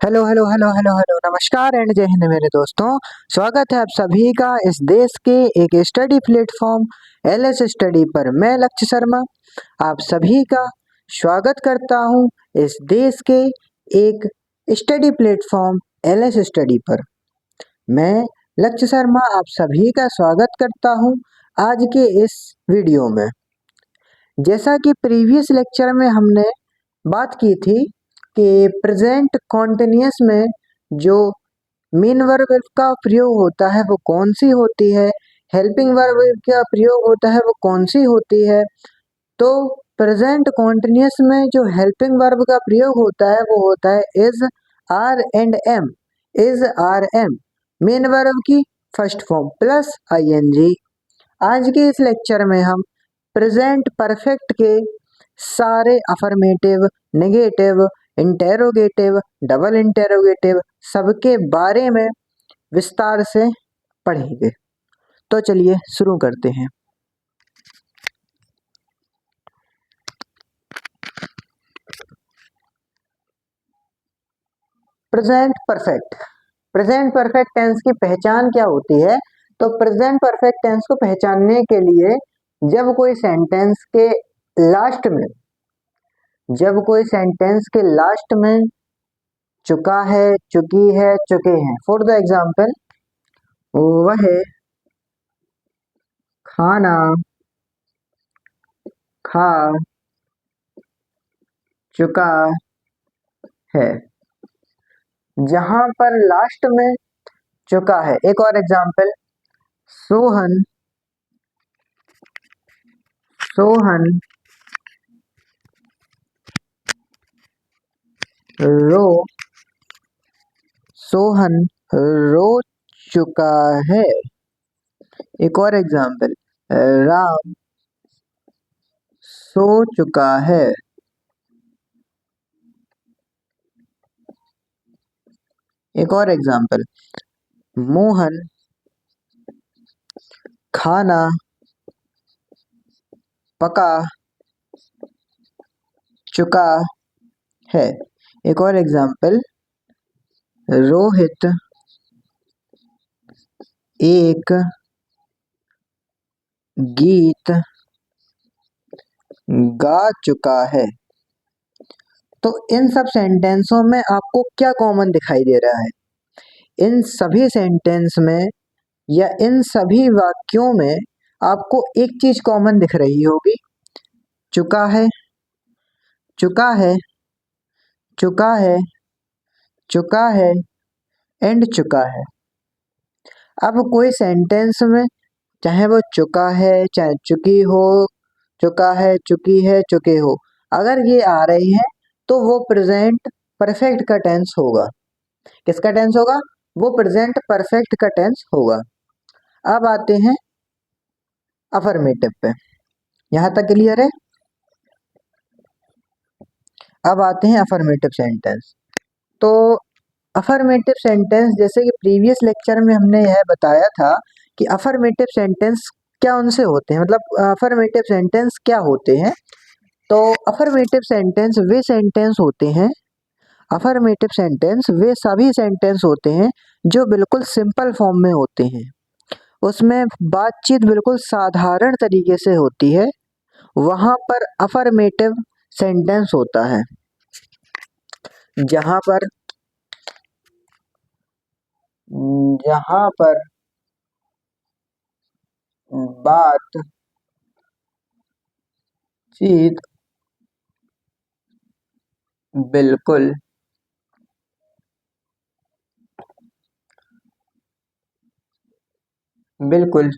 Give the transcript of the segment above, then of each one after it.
Hello hello hello hello hello नमस्कार and जय हिंद मेरे दोस्तों। स्वागत है आप सभी का इस देश के एक स्टडी प्लेटफॉर्म एलएस स्टडी पर। मैं लक्ष्य शर्मा आप सभी का स्वागत करता हूं इस देश के एक स्टडी प्लेटफॉर्म एलएस स्टडी पर। मैं लक्ष्य शर्मा आप सभी का स्वागत करता हूं आज के इस वीडियो में। जैसा कि प्रीवियस लेक्चर में हमने बात की थी कि प्रेजेंट कॉन्टिन्यूअस में जो मेन वर्ब का प्रयोग होता है वो कौन सी होती है, हेल्पिंग वर्ब का प्रयोग होता है वो कौन सी होती है। तो प्रेजेंट कॉन्टिन्यूअस में जो हेल्पिंग वर्ब का प्रयोग होता है वो होता है is, are and am. Is, are, am main verb की फर्स्ट फॉर्म प्लस आईएनजी। आज के इस लेक्चर में हम प्रेजेंट परफेक्ट के सारे affirmative, negative, interrogative, double interrogative सबके बारे में विस्तार से पढ़ेंगे। तो चलिए शुरू करते हैं। Present perfect. Present perfect tense की पहचान क्या होती है? तो प्रेजेंट परफेक्ट टेंस को पहचानने के लिए जब कोई सेंटेंस के लास्ट में चुका है, चुकी है, चुके हैं, फॉर द एग्जाम्पल वह खाना खा चुका है, जहां पर लास्ट में चुका है। एक और एग्जाम्पल, सोहन रो चुका है। एक और एग्जाम्पल, राम सो चुका है। एक और एग्जाम्पल, मोहन खाना पका चुका है। एक और एग्जाम्पल, रोहित एक गीत गा चुका है। तो इन सब सेंटेंसों में आपको क्या कॉमन दिखाई दे रहा है? इन सभी सेंटेंस में या इन सभी वाक्यों में आपको एक चीज कॉमन दिख रही होगी, चुका है, चुका है, चुका है, चुका है एंड चुका है। अब कोई सेंटेंस में चाहे वो चुका है, चाहे चुकी हो, चुका है, चुकी है, चुके हो, अगर ये आ रही है तो वो प्रेजेंट परफेक्ट का टेंस होगा। किसका टेंस होगा? वो प्रेजेंट परफेक्ट का टेंस होगा। अब आते हैं अफर्मेटिव पे। यहां तक क्लियर है? अब आते हैं अफर्मेटिव सेंटेंस। तो अफर्मेटिव सेंटेंस, जैसे कि प्रीवियस लेक्चर में हमने यह बताया था कि अफर्मेटिव सेंटेंस क्या उनसे होते हैं, मतलब अफर्मेटिव सेंटेंस क्या होते हैं। तो अफर्मेटिव सेंटेंस वे सेंटेंस होते हैं, अफर्मेटिव सेंटेंस वे सभी सेंटेंस होते हैं जो बिल्कुल सिंपल फॉर्म में होते हैं। उसमें बातचीत बिल्कुल साधारण तरीके से होती है, वहां पर अफर्मेटिव सेंटेंस होता है। जहां पर बातचीत बिल्कुल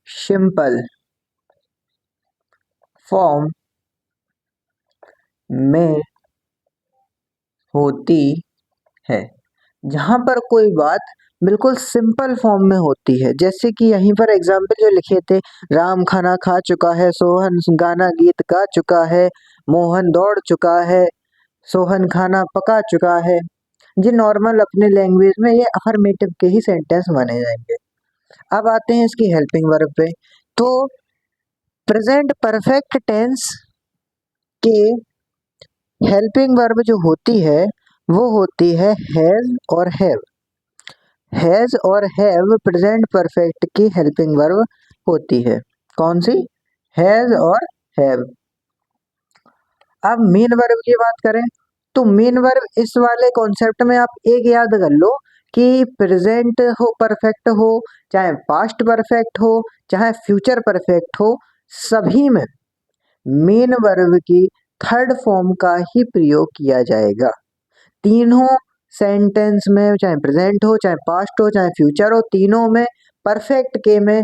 सिंपल फॉर्म में होती है। जहां पर कोई बात बिल्कुल सिंपल फॉर्म में होती है, जैसे कि यहीं पर एग्जाम्पल जो लिखे थे, राम खाना खा चुका है, सोहन गाना गीत गा चुका है, मोहन दौड़ चुका है, सोहन खाना पका चुका है। जी नॉर्मल अपने लैंग्वेज में ये अफर्मेटिव के ही सेंटेंस माने जाएंगे। अब आते हैं इसकी हेल्पिंग वर्ब पे। तो प्रेजेंट परफेक्ट टेंस के हेल्पिंग वर्ब जो होती है वो होती है हैज और हैव। हैज और हैव प्रेजेंट परफेक्ट की हेल्पिंग वर्ब होती है। कौन सी? हैज और हैव। अब मेन वर्ब की बात करें तो मेन वर्ब इस वाले कॉन्सेप्ट में आप एक याद कर लो कि प्रेजेंट हो परफेक्ट हो, चाहे पास्ट परफेक्ट हो, चाहे फ्यूचर परफेक्ट हो, सभी में मेन वर्ब की थर्ड फॉर्म का ही प्रयोग किया जाएगा। तीनों सेंटेंस में, चाहे प्रेजेंट हो, चाहे पास्ट हो, चाहे फ्यूचर हो, तीनों में परफेक्ट के में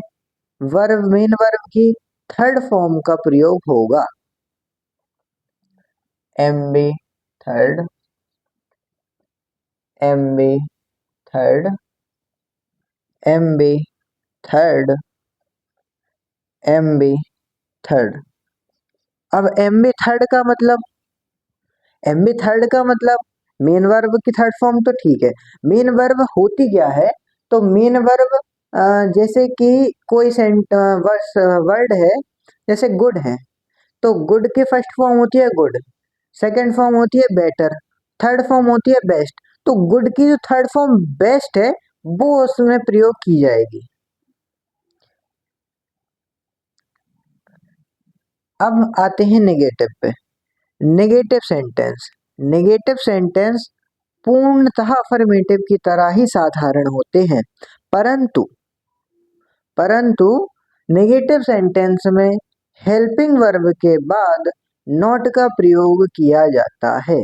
वर्ब, मेन वर्ब की थर्ड फॉर्म का प्रयोग होगा। M B third, M B third, M B third, M B third. अब एम बी थर्ड का मतलब, एम बी थर्ड का मतलब मेन वर्ब की थर्ड फॉर्म तो ठीक है। मेन वर्ब होती क्या है? तो मेन वर्ब जैसे कि कोई वर्ड है, जैसे गुड है, तो गुड की फर्स्ट फॉर्म होती है गुड, सेकंड फॉर्म होती है बेटर, थर्ड फॉर्म होती है बेस्ट। तो गुड की जो थर्ड फॉर्म बेस्ट है वो उसमें प्रयोग की जाएगी। अब आते हैं नेगेटिव पे। नेगेटिव सेंटेंस, नेगेटिव सेंटेंस पूर्णतः अफर्मेटिव की तरह ही साधारण होते हैं, परंतु परंतु नेगेटिव सेंटेंस में हेल्पिंग वर्ब के बाद नॉट का प्रयोग किया जाता है।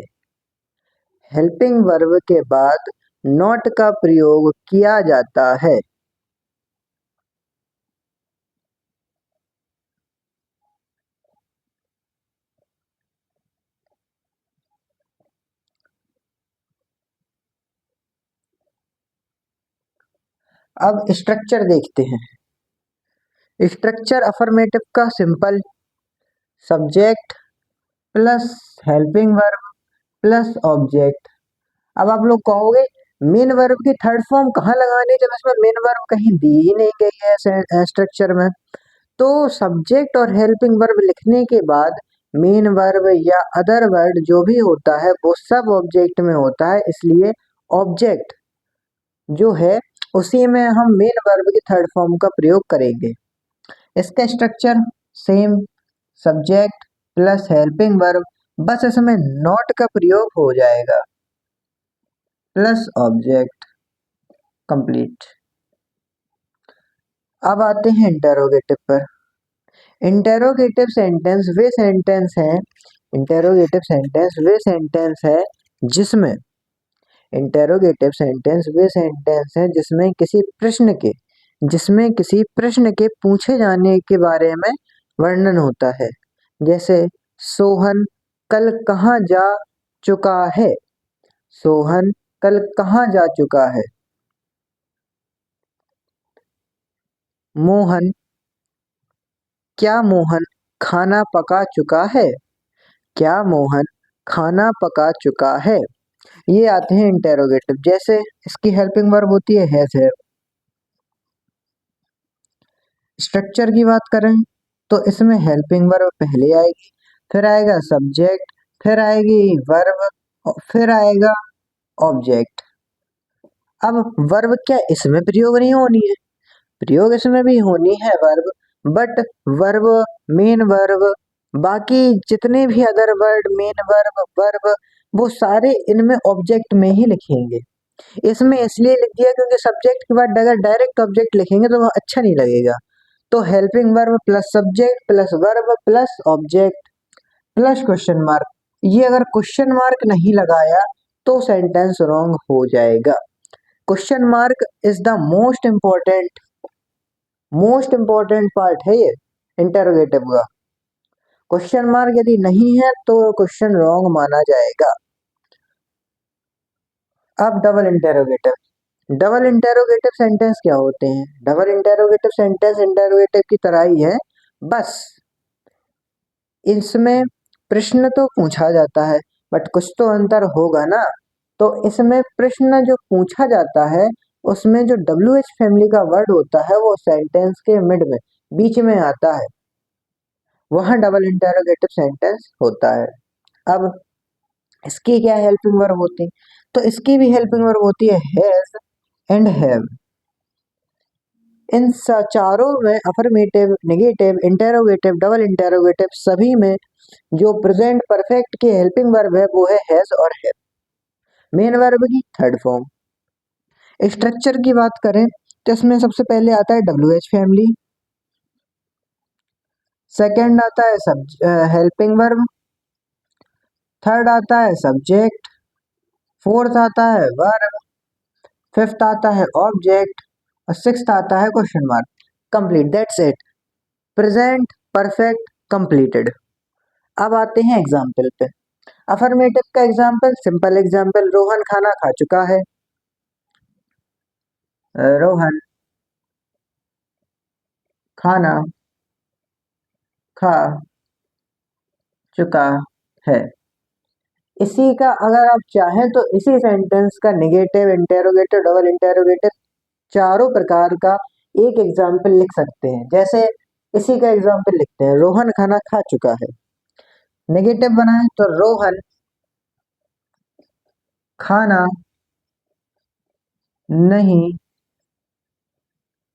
हेल्पिंग वर्ब के बाद नॉट का प्रयोग किया जाता है। अब स्ट्रक्चर देखते हैं। स्ट्रक्चर अफर्मेटिव का simple, subject plus helping verb plus object. अब आप लोग कहोगे मेन वर्ब की थर्ड फॉर्म कहाँ लगानी, जब इसमें मेन वर्ब कहीं दी ही नहीं गई है स्ट्रक्चर में। तो सब्जेक्ट और हेल्पिंग वर्ब लिखने के बाद मेन वर्ब या अदर वर्ड जो भी होता है वो सब ऑब्जेक्ट में होता है, इसलिए ऑब्जेक्ट जो है उसी में हम मेन वर्ब की थर्ड फॉर्म का प्रयोग करेंगे। इसका structure same, subject plus helping verb, बस इसमें नॉट का प्रयोग हो जाएगा, प्लस ऑब्जेक्ट, कंप्लीट। अब आते हैं इंटेरोगेटिव पर। इंटेरोगेटिव सेंटेंस वे सेंटेंस हैं, इंटेरोगेटिव सेंटेंस वे सेंटेंस है जिसमें, इंटेरोगेटिव सेंटेंस वे सेंटेंस है जिसमें किसी प्रश्न के पूछे जाने के बारे में वर्णन होता है। जैसे सोहन कल कहाँ जा चुका है, सोहन कल कहाँ जा चुका है। मोहन, क्या मोहन खाना पका चुका है, क्या मोहन खाना पका चुका है। ये आते हैं इंटेरोगेटिव। जैसे इसकी हेल्पिंग वर्ब होती है हैज है। स्ट्रक्चर की बात करें तो इसमें हेल्पिंग वर्ब पहले आएगी, फिर आएगा सब्जेक्ट, फिर आएगी वर्ब, फिर आएगा ऑब्जेक्ट। अब वर्ब क्या इसमें प्रयोग नहीं होनी है? प्रयोग इसमें भी होनी है verb, but verb, main verb, बाकी जितने भी other word, main verb, verb, वो सारे इनमें ऑब्जेक्ट में ही लिखेंगे। इसमें इसलिए लिख दिया क्योंकि सब्जेक्ट के बाद अगर डायरेक्ट ऑब्जेक्ट लिखेंगे तो वह अच्छा नहीं लगेगा। तो helping verb plus subject plus verb plus object plus question mark. ये अगर क्वेश्चन मार्क नहीं लगाया तो सेंटेंस रॉन्ग हो जाएगा। Question mark is the most important part है ये इंटेरोगेटिव का। क्वेश्चन मार्क यदि नहीं है तो क्वेश्चन रॉन्ग माना जाएगा। अब double interrogative, double interrogative sentence क्या होते हैं? डबल इंटेरोगेटिव सेंटेंस इंटेरोगेटिव की तरह ही है, बस इसमें प्रश्न तो पूछा जाता है बट कुछ तो अंतर होगा ना। तो इसमें प्रश्न जो पूछा जाता है उसमें जो WH फैमिली का वर्ड होता है वो सेंटेंस के मिड में, बीच में आता है, वह डबल इंटेरोगेटिव सेंटेंस होता है। अब इसकी क्या हेल्पिंग वर्ब होती है? तो इसकी भी हेल्पिंग वर्ब होती है हैज एंड हैव। इन चारों में affirmative, negative, interrogative, double interrogative सभी में जो प्रेजेंट परफेक्ट की हेल्पिंग वर्ब है वो है हैज और हैव। मेन वर्ब की थर्ड फॉर्म। स्ट्रक्चर की बात करें तो इसमें सबसे पहले आता है WH फैमिली, सेकंड आता है सब हेल्पिंग वर्ब, थर्ड आता है सब्जेक्ट, फोर्थ आता है वर्ब, फिफ्थ आता है ऑब्जेक्ट और सिक्स्थ आता है question mark. Complete, that's it. Present perfect completed. अब आते हैं एग्जाम्पल पे। अफर्मेटिव का एग्जाम्पल, सिंपल एग्जाम्पल, रोहन खाना खा चुका है। रोहन खाना खा चुका है। इसी का अगर आप चाहें तो इसी सेंटेंस का नेगेटिव, इंटेरोगेटिव, डबल इंटेरोगेटिव चारों प्रकार का एक एग्जाम्पल लिख सकते हैं। जैसे इसी का एग्जाम्पल लिखते हैं, रोहन खाना खा चुका है। नेगेटिव बनाए तो रोहन खाना नहीं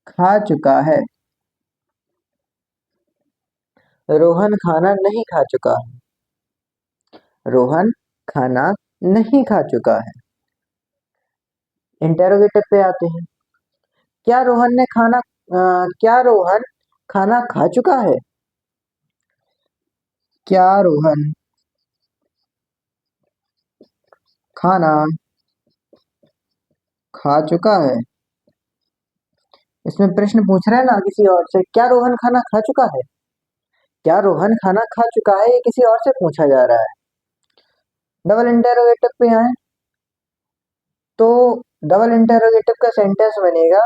खा चुका है। रोहन खाना नहीं खा चुका है। रोहन खाना नहीं खा चुका है। इंटेरोगेटिव पे आते हैं। क्या रोहन ने क्या रोहन खाना खा चुका है? क्या रोहन खाना खा चुका है? इसमें प्रश्न पूछ रहा है ना किसी और से, क्या रोहन खाना खा चुका है? क्या रोहन खाना खा चुका है, ये किसी और से पूछा जा रहा है। डबल इंटेरोगेटिव पे आए तो डबल इंटेरोगेटिव का सेंटेंस बनेगा,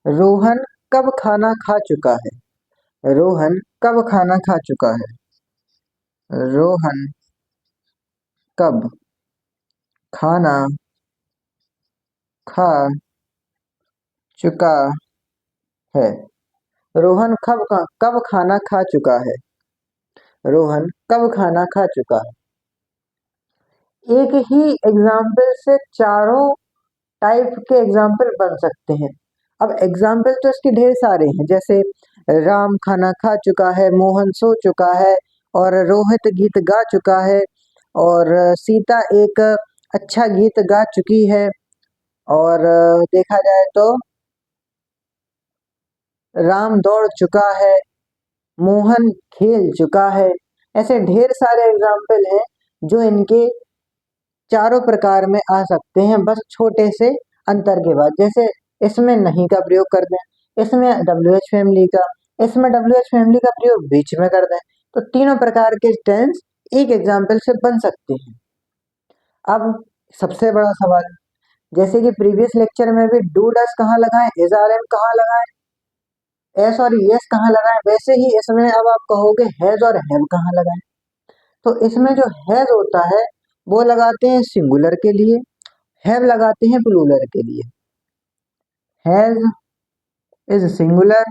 रोहन कब खाना खा चुका है। रोहन कब खाना खा चुका है। रोहन कब खाना खा चुका है। रोहन कब खाना खा चुका है। रोहन कब खाना खा चुका है। एक ही एग्जाम्पल से चारों टाइप के एग्जाम्पल बन सकते हैं। अब एग्जाम्पल तो इसके ढेर सारे हैं, जैसे राम खाना खा चुका है, मोहन सो चुका है, और रोहित गीत गा चुका है, और सीता एक अच्छा गीत गा चुकी है, और देखा जाए तो राम दौड़ चुका है, मोहन खेल चुका है। ऐसे ढेर सारे एग्जाम्पल हैं जो इनके चारों प्रकार में आ सकते हैं, बस छोटे से अंतर के बाद। जैसे इसमें नहीं का प्रयोग कर दें, इसमें WH फैमिली का, इसमें WH फैमिली का प्रयोग बीच में कर दें, तो तीनों प्रकार के टेंस एक एग्जाम्पल से बन सकते हैं। अब सबसे बड़ा सवाल, जैसे कि प्रीवियस लेक्चर में भी डू डस कहाँ लगाएं, इज आर एम कहाँ लगाएं, एस और यस कहाँ लगाएं, वैसे ही इसमें अब आप कहोगे हैज और हैव कहाँ लगाएं। तो इसमें जो हैज होता है वो लगाते हैं सिंगुलर के लिए, हैव लगाते हैं प्लूरल के लिए। Has is singular,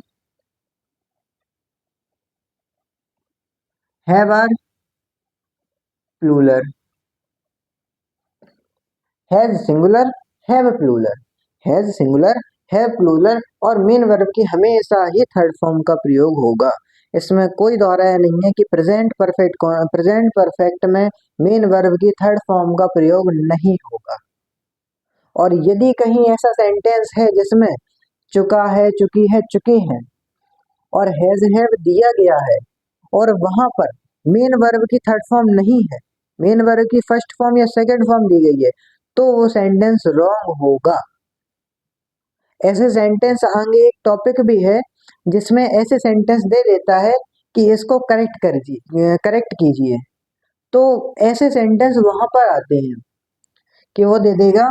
have are plural. Has singular, have plural, has singular, have plural, और मेन वर्ब की हमेशा ही थर्ड फॉर्म का प्रयोग होगा। इसमें कोई दोहराया नहीं है कि प्रेजेंट परफेक्ट में मेन वर्ब की थर्ड फॉर्म का प्रयोग नहीं होगा। और यदि कहीं ऐसा सेंटेंस है जिसमें चुका है, चुकी है, चुके हैं और हैज हैव दिया गया है और वहां पर मेन वर्ब की थर्ड फॉर्म नहीं है, मेन वर्ब की फर्स्ट फॉर्म या सेकंड फॉर्म दी गई है, तो वो सेंटेंस रॉन्ग होगा। ऐसे सेंटेंस आगे एक टॉपिक भी है जिसमें ऐसे सेंटेंस दे देता है कि इसको करेक्ट कीजिए, तो ऐसे सेंटेंस वहां पर आते हैं कि वो दे देगा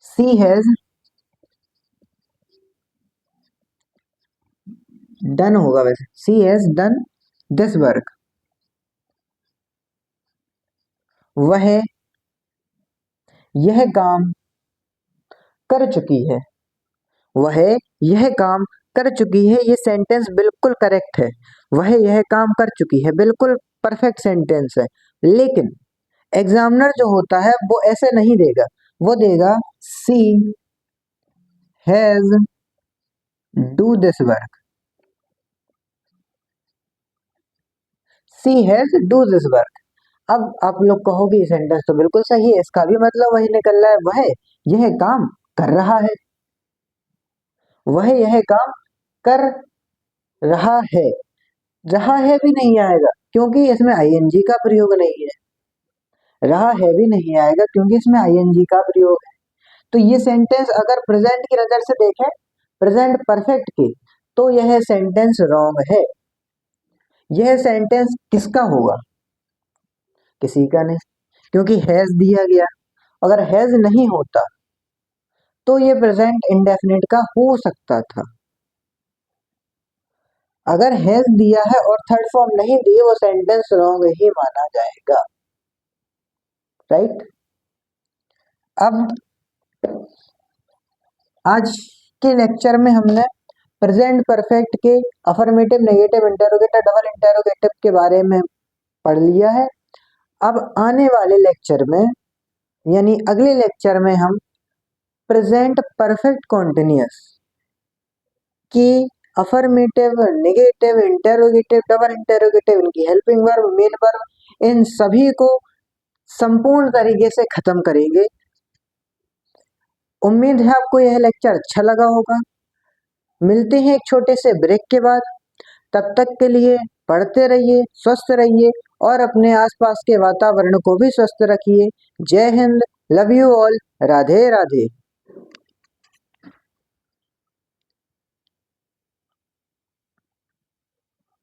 सी हैज डन होगा, वैसे सी हैज डन दिस वर्क। वह यह काम कर चुकी है, वह यह काम कर चुकी है, ये सेंटेंस बिल्कुल करेक्ट है। वह यह काम कर चुकी है, बिल्कुल परफेक्ट सेंटेंस है। लेकिन एग्जामिनर जो होता है वो ऐसे नहीं देगा, वो देगा she has do this work, she has do this work. अब आप लोग कहोगे ये सेंटेंस तो बिल्कुल सही है, इसका भी मतलब वही निकल रहा है, वह यह काम कर रहा है, वह यह काम कर रहा है। रहा है भी नहीं आएगा क्योंकि इसमें आईएनजी का प्रयोग नहीं है। रहा है भी नहीं आएगा क्योंकि इसमें आईएनजी का प्रयोग है। तो ये सेंटेंस अगर प्रेजेंट की नजर से देखें, प्रेजेंट परफेक्ट की, तो यह सेंटेंस रॉन्ग है। यह सेंटेंस किसका होगा? किसी का नहीं, क्योंकि हैज दिया गया। अगर हैज नहीं होता तो ये प्रेजेंट इंडेफिनिट का हो सकता था। अगर हैज दिया है और थर्ड फॉर्म नहीं दिए, वो सेंटेंस रॉन्ग ही माना जाएगा। राइट। अब आज के लेक्चर में हमने प्रेजेंट परफेक्ट के affirmative, negative, interrogative, double interrogative के बारे में पढ़ लिया है। अब आने वाले लेक्चर में, यानी अगले लेक्चर में, हम प्रेजेंट परफेक्ट कॉन्टिन्यूअस की affirmative, negative, interrogative, double interrogative, इनकी हेल्पिंग वर्ब, मेन वर्ब, इन सभी को संपूर्ण तरीके से खत्म करेंगे। उम्मीद है आपको यह लेक्चर अच्छा लगा होगा। मिलते हैं एक छोटे से ब्रेक के बाद। तब तक के लिए पढ़ते रहिए, स्वस्थ रहिए और अपने आसपास के वातावरण को भी स्वस्थ रखिए। जय Hind, love you all, Radhe Radhe.